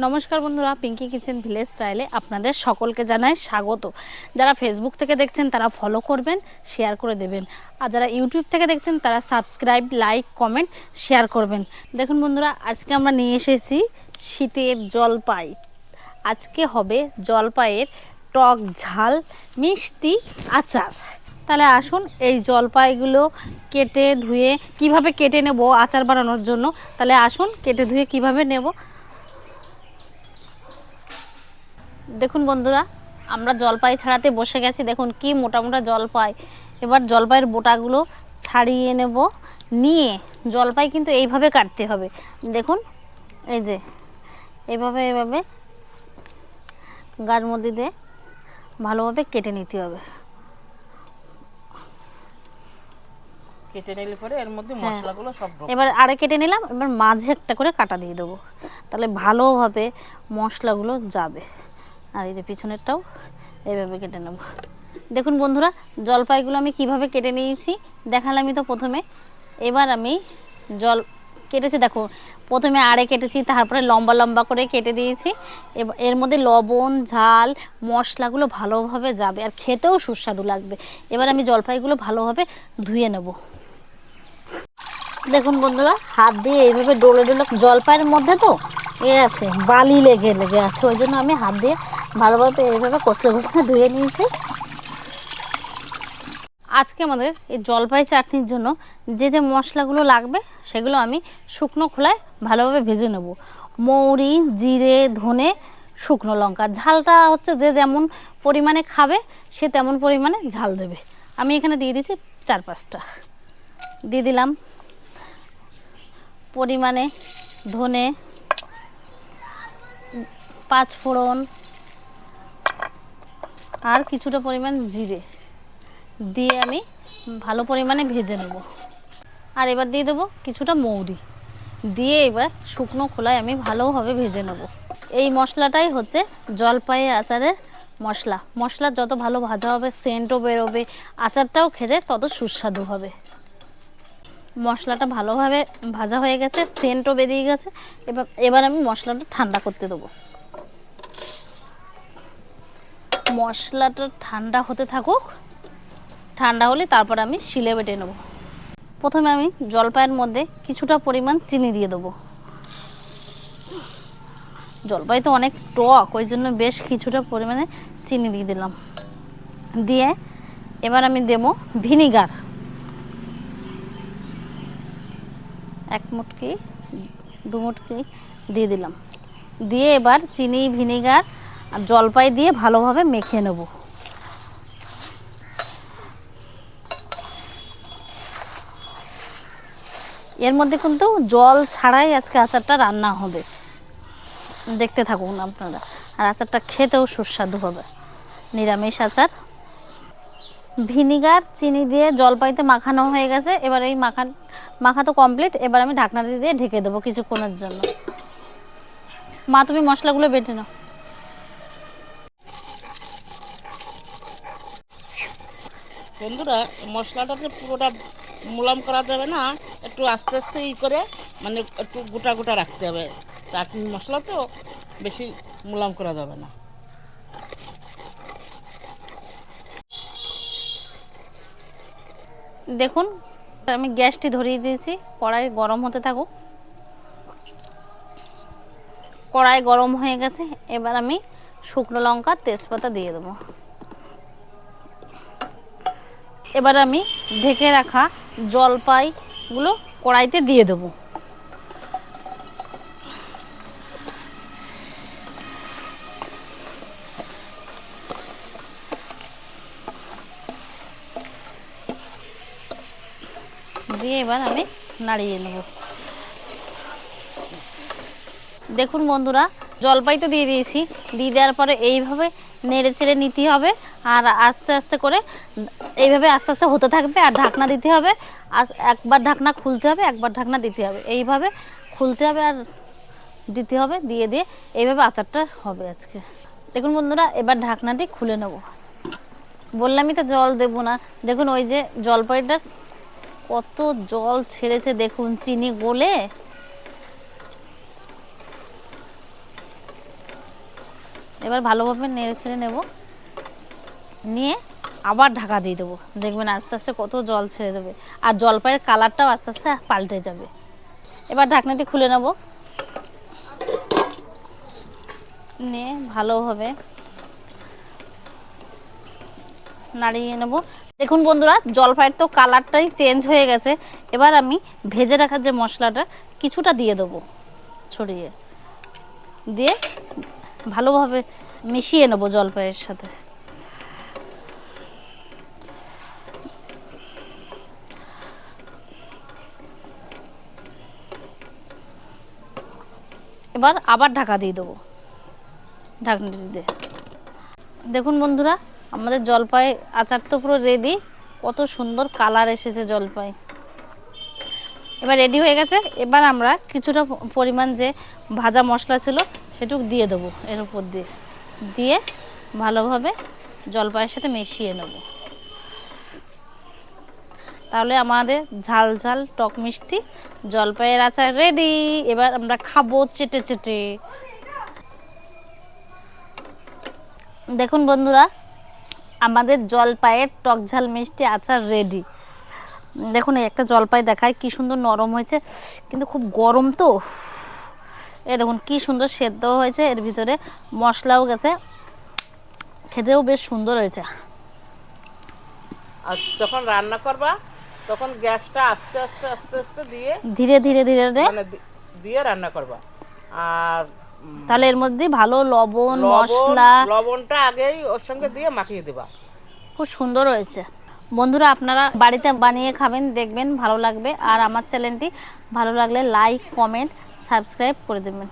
নমস্কার বন্ধুরা, Pinki kitchen village স্টাইলে আপনাদের সকলকে জানাই স্বাগত। যারা ফেসবুক থেকে দেখছেন তারা ফলো করবেন, শেয়ার করে দেবেন, আর যারা ইউটিউব থেকে দেখছেন তারা সাবস্ক্রাইব, লাইক, কমেন্ট, শেয়ার করবেন। দেখুন বন্ধুরা, আজকে আমরা নিয়ে এসেছি শীতের জলপাই। আজকে হবে জলপাইয়ের টক ঝাল মিষ্টি আচার। তাহলে আসুন এই জলপাইগুলো কেটে ধুয়ে কিভাবে কেটে নেব আচার বানানোর জন্য। তাহলে আসুন কেটে ধুয়ে কিভাবে নেব। দেখুন বন্ধুরা, আমরা জলপাই ছাড়াতে বসে গেছি। দেখুন কি মোটা মোটা জলপাই। এবার জলপাইয়ের বোটাগুলো ছাড়িয়ে নেব। নিয়ে জলপাই কিন্তু এইভাবে কাটতে হবে। দেখুন এই যে এইভাবে এইভাবে গার মধ্যে দিয়ে ভালোভাবে কেটে নিতে হবে। কেটে নিলে পরে এর মধ্যে মশলাগুলো সব এবার আরে কেটে নিলাম। এবার মাঝে একটা করে কাটা দিয়ে দেবো, তাহলে ভালোভাবে মশলাগুলো যাবে। আর এই যে পিছনেরটাও এইভাবে কেটে নেব। দেখুন বন্ধুরা, জলপাইগুলো আমি কিভাবে কেটে নিয়েছি দেখালামই তো প্রথমে। এবার আমি জল কেটেছি, দেখো প্রথমে আড়ে কেটেছি, তারপরে লম্বা লম্বা করে কেটে দিয়েছি। এর মধ্যে লবণ, ঝাল, মশলাগুলো ভালোভাবে যাবে আর খেতেও সুস্বাদু লাগবে। এবার আমি জলপাইগুলো ভালোভাবে ধুয়ে নেব। দেখুন বন্ধুরা, হাত দিয়ে এইভাবে ডলে ডলে, জলপাইয়ের মধ্যে তো আছে বালি লেগে লেগে আছে, ওই জন্য আমি হাত দিয়ে ভালোভাবে এইভাবে কষলে কষলে ধুয়ে নিয়েছি। আজকে আমাদের এই জলপাই চাটনির জন্য যে যে মশলাগুলো লাগবে সেগুলো আমি শুকনো খোলায় ভালোভাবে ভেজে নেব। মৌরি, জিরে, ধনে, শুকনো লঙ্কা। ঝালটা হচ্ছে যে যেমন পরিমাণে খাবে সে তেমন পরিমাণে ঝাল দেবে। আমি এখানে দিয়ে দিয়েছি 4-5টা। দিয়ে দিলাম পরিমাণে ধনে, 5 ফোড়ন আর কিছুটা পরিমাণ জিরে দিয়ে আমি ভালো পরিমাণে ভেজে নেব। আর এবার দিয়ে দেবো কিছুটা মৌরি দিয়ে এবার শুকনো খোলায় আমি ভালোভাবে ভেজে নেব। এই মশলাটাই হচ্ছে জলপাই আচারের মশলা। মশলা যত ভালো ভাজা হবে সেন্টও বেরোবে, আচারটাও খেতে তত সুস্বাদু হবে। মশলাটা ভালোভাবে ভাজা হয়ে গেছে, সেন্টও বেরিয়ে গেছে। এবার আমি মশলাটা ঠান্ডা করতে দেবো। মশলাটা ঠান্ডা হতে থাকুক। ঠান্ডা হলে তারপর আমি শিলে বেটে নেব। প্রথমে আমি জলপাইয়ের মধ্যে কিছুটা পরিমাণ চিনি দিয়ে দেবো। জলপাই তো অনেক টক, ওই জন্য বেশ কিছুটা পরিমাণে চিনি দিয়ে দিলাম। দিয়ে এবার আমি দেব ভিনিগার 1 মুটকি 2 মুটকি দিয়ে দিলাম। দিয়ে এবার চিনি, ভিনিগার আর জলপাই দিয়ে ভালোভাবে মেখে নেব। এর মধ্যে কিন্তু জল ছাড়াই আজকে আচারটা রান্না হবে, দেখতে থাকুন আপনারা। আর আচারটা খেতেও সুস্বাদু হবে, নিরামিষ আচার। ভিনিগার চিনি দিয়ে জলপাইতে মাখানো হয়ে গেছে। এবার এই মাখা তো কমপ্লিট। এবার আমি ঢাকনা দিয়ে ঢেকে দেবো কিছুক্ষণের জন্য। মা, তুমি মশলাগুলো বেটে নাও। বন্ধুরা, মশলাটাকে পুরোটা মোলাম করা যাবে না, একটু আস্তে আস্তে করে মানে একটু গোটা গোটা রাখতে হবে। চাটনি মশলা তো বেশি মোলাম করা যাবে না। দেখুন আমি গ্যাসটি ধরিয়ে দিয়েছি, কড়াই গরম হতে থাকুক। কড়াই গরম হয়ে গেছে। এবার আমি শুকনো লঙ্কা, তেজপাতা দিয়ে দেবো। এবার আমি ঢেকে রাখা জলপাইগুলো কড়াইতে দিয়ে দেবো। দিয়ে এবার আমি নাড়িয়ে নেব। দেখুন বন্ধুরা, জলপাই তো দিয়ে দিয়েছি। দিয়ে দেওয়ার পরে এইভাবে নেড়ে চেড়ে নিতে হবে। আর আস্তে আস্তে করে এইভাবে আস্তে আস্তে হতে থাকবে। আর ঢাকনা দিতে হবে। একবার ঢাকনা খুলতে হবে, একবার ঢাকনা দিতে হবে। এইভাবে খুলতে হবে আর দিতে হবে। দিয়ে দিয়ে এইভাবে আচারটা হবে আজকে। দেখুন বন্ধুরা, এবার ঢাকনাটি খুলে নেব। বললামই তো জল দেব না। দেখুন ওই যে জলপাইটা কত জল ছেড়েছে, দেখুন চিনি গলে। এবার ভালোভাবে নেড়ে ছেড়ে নেব, নিয়ে আবার ঢাকা দিয়ে দেবো। দেখবেন আস্তে আস্তে কত জল ছেড়ে দেবে, আর জলপাইয়ের কালারটাও আস্তে আস্তে পাল্টে যাবে। এবার ঢাকনাটি খুলে নেব, নিয়ে ভালোভাবে নাড়িয়ে নেব। দেখুন বন্ধুরা, জলপাইয়ের তো কালারটাই চেঞ্জ হয়ে গেছে। এবার আমি ভেজে রাখা যে মশলাটা কিছুটা দিয়ে দেবো, ছড়িয়ে দিয়ে ভালোভাবে মিশিয়ে নেব জলপাইয়ের সাথে। এবার আবার ঢাকা দিয়ে দেবো, ঢাকনাটি দিয়ে। দেখুন বন্ধুরা, আমাদের জলপাই আচার তো পুরো রেডি। কত সুন্দর কালার এসেছে জলপাই। এবার রেডি হয়ে গেছে। এবার আমরা কিছুটা পরিমাণ যে ভাজা মশলা ছিল সেটুকু দিয়ে দেবো এর উপর দিয়ে, দিয়ে ভালোভাবে জলপাইয়ের সাথে মিশিয়ে নেব। তাহলে আমাদের ঝাল ঝাল টক মিষ্টি জলপাইয়ের আচার রেডি। এবার আমরা খাবো চেটে চেটে। দেখুন বন্ধুরা, আমাদের জলপাইয়ের টক ঝাল মিষ্টি আচার রেডি। দেখুন এই একটা জলপাই দেখায় কি সুন্দর নরম হয়েছে, কিন্তু খুব গরম তো। এই দেখুন কি সুন্দর সেদ্ধ হয়েছে, এর ভিতরে মশলাও গেছে, খেতেও বেশ সুন্দর হয়েছে। আর যখন রান্না করবা তখন গ্যাসটা আস্তে আস্তে আস্তে আস্তে দিয়ে ধীরে ধীরে ধীরে মানে দিয়ে রান্না করবা। আর তাহলে এর মধ্যে ভালো লবণ মশলা, লবণটা আগেই ওর সঙ্গে দিয়ে মাখিয়ে দেবা। খুব সুন্দর হয়েছে। বন্ধুরা আপনারা বাড়িতে বানিয়ে খাবেন, দেখবেন ভালো লাগবে। আর আমার চ্যানেলটি ভালো লাগলে লাইক কমেন্ট সাবস্ক্রাইব করে দেবেন।